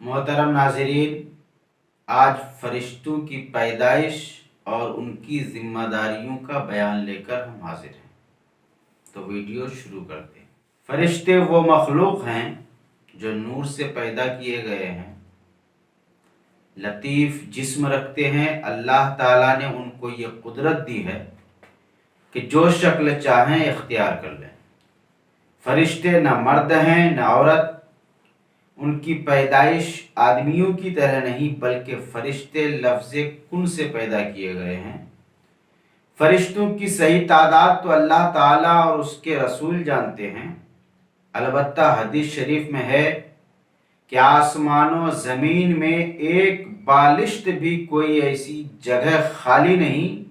محترم ناظرین، آج فرشتوں کی پیدائش اور ان کی ذمہ داریوں کا بیان لے کر ہم حاضر ہیں، تو ویڈیو شروع کرتے ہیں۔ فرشتے وہ مخلوق ہیں جو نور سے پیدا کیے گئے ہیں، لطیف جسم رکھتے ہیں۔ اللہ تعالیٰ نے ان کو یہ قدرت دی ہے کہ جو شکل چاہیں اختیار کر لیں۔ فرشتے نہ مرد ہیں نہ عورت، ان کی پیدائش آدمیوں کی طرح نہیں بلکہ فرشتے لفظ کن سے پیدا کیے گئے ہیں۔ فرشتوں کی صحیح تعداد تو اللہ تعالیٰ اور اس کے رسول جانتے ہیں، البتہ حدیث شریف میں ہے کہ آسمان و زمین میں ایک بالشت بھی کوئی ایسی جگہ خالی نہیں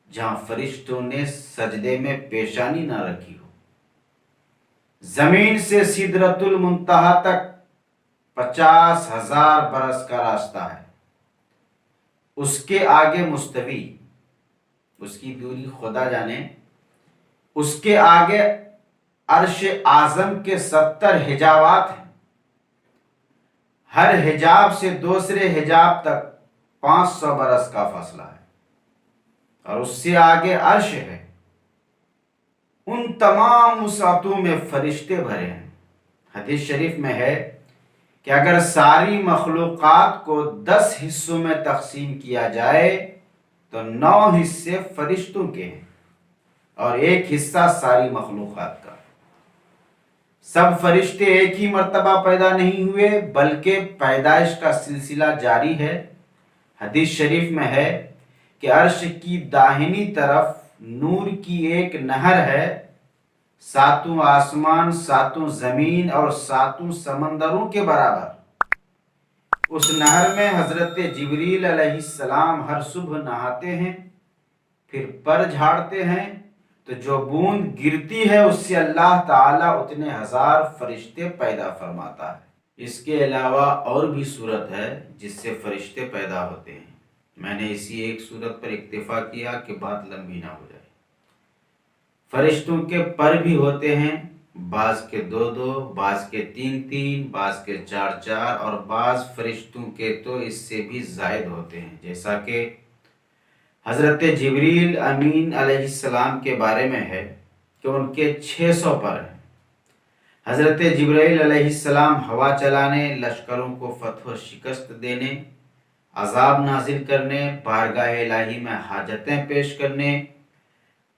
جہاں فرشتوں نے سجدے میں پیشانی نہ رکھی ہو۔ زمین سے سدرۃ المنتہا تک 50,000 برس کا راستہ ہے۔ اس کے آگے مستوی، اس کی دوری خدا جانے، اس کے آگے عرش اعظم کے 70 حجابات ہیں۔ ہر حجاب سے دوسرے حجاب تک 500 برس کا فاصلہ ہے، اور اس سے آگے عرش ہے۔ ان تمام وسعتوں میں فرشتے بھرے ہیں۔ حدیث شریف میں ہے کہ اگر ساری مخلوقات کو 10 حصوں میں تقسیم کیا جائے تو 9 حصے فرشتوں کے ہیں اور 1 حصہ ساری مخلوقات کا۔ سب فرشتے ایک ہی مرتبہ پیدا نہیں ہوئے بلکہ پیدائش کا سلسلہ جاری ہے۔ حدیث شریف میں ہے کہ عرش کی داہنی طرف نور کی ایک نہر ہے، 7 آسمان، 7 زمین اور 7 سمندروں کے برابر۔ اس نہر میں حضرت جبریل علیہ السلام ہر صبح نہاتے ہیں، پھر پر جھاڑتے ہیں، تو جو بوند گرتی ہے اس سے اللہ تعالیٰ اتنے 1000 فرشتے پیدا فرماتا ہے۔ اس کے علاوہ اور بھی صورت ہے جس سے فرشتے پیدا ہوتے ہیں۔ میں نے اسی ایک صورت پر اکتفا کیا کہ بات لمبی نہ ہو جائے۔ فرشتوں کے پر بھی ہوتے ہیں، بعض کے 2 بعض کے 3 بعض کے 4 اور بعض فرشتوں کے تو اس سے بھی زائد ہوتے ہیں، جیسا کہ حضرت جبریل امین علیہ السلام کے بارے میں ہے کہ ان کے 600 پر ہیں۔ حضرت جبریل علیہ السلام ہوا چلانے، لشکروں کو فتح و شکست دینے، عذاب نازل کرنے، بارگاہ الہی میں حاجتیں پیش کرنے،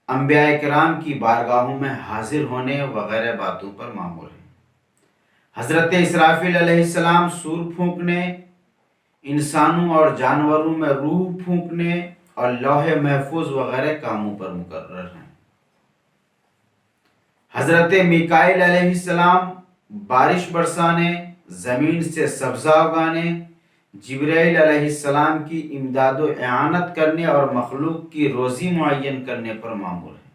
انبیاء کرام کی بارگاہوں میں حاضر ہونے وغیرہ باتوں پر مامور ہیں۔ حضرت اسرافیل علیہ السلام سور پھونکنے، انسانوں اور جانوروں میں روح پھونکنے اور لوح محفوظ وغیرہ کاموں پر مقرر ہیں۔ حضرت میکائیل علیہ السلام بارش برسانے، زمین سے سبزہ اگانے، جبرائیل علیہ السلام کی امداد و اعانت کرنے اور مخلوق کی روزی معین کرنے پر مامور ہیں۔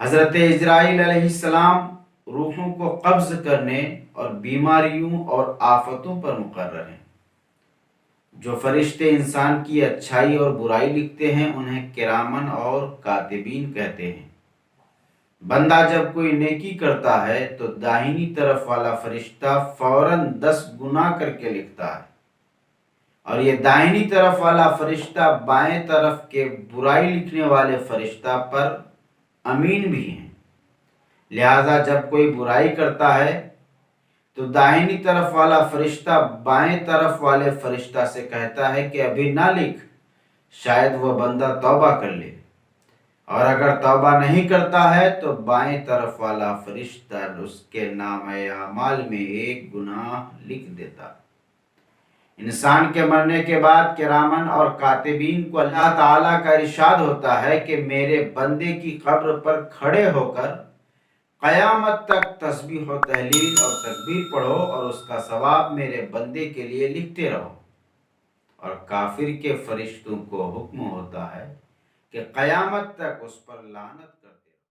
حضرت اسرائیل علیہ السلام روحوں کو قبض کرنے اور بیماریوں اور آفتوں پر مقرر ہیں۔ جو فرشتے انسان کی اچھائی اور برائی لکھتے ہیں انہیں کرامن اور کاتبین کہتے ہیں۔ بندہ جب کوئی نیکی کرتا ہے تو داہنی طرف والا فرشتہ فوراً 10 گنا کر کے لکھتا ہے، اور یہ دائنی طرف والا فرشتہ بائیں طرف کے برائی لکھنے والے فرشتہ پر امین بھی ہیں۔ لہذا جب کوئی برائی کرتا ہے تو دائنی طرف والا فرشتہ بائیں طرف والے فرشتہ سے کہتا ہے کہ ابھی نہ لکھ، شاید وہ بندہ توبہ کر لے، اور اگر توبہ نہیں کرتا ہے تو بائیں طرف والا فرشتہ اس کے نامۂ اعمال میں 1 گناہ لکھ دیتا۔ انسان کے مرنے کے بعد کرامن اور کاتبین کو اللہ تعالیٰ کا ارشاد ہوتا ہے کہ میرے بندے کی قبر پر کھڑے ہو کر قیامت تک تسبیح و تحلیل اور تکبیر پڑھو اور اس کا ثواب میرے بندے کے لیے لکھتے رہو۔ اور کافر کے فرشتوں کو حکم ہوتا ہے کہ قیامت تک اس پر لعنت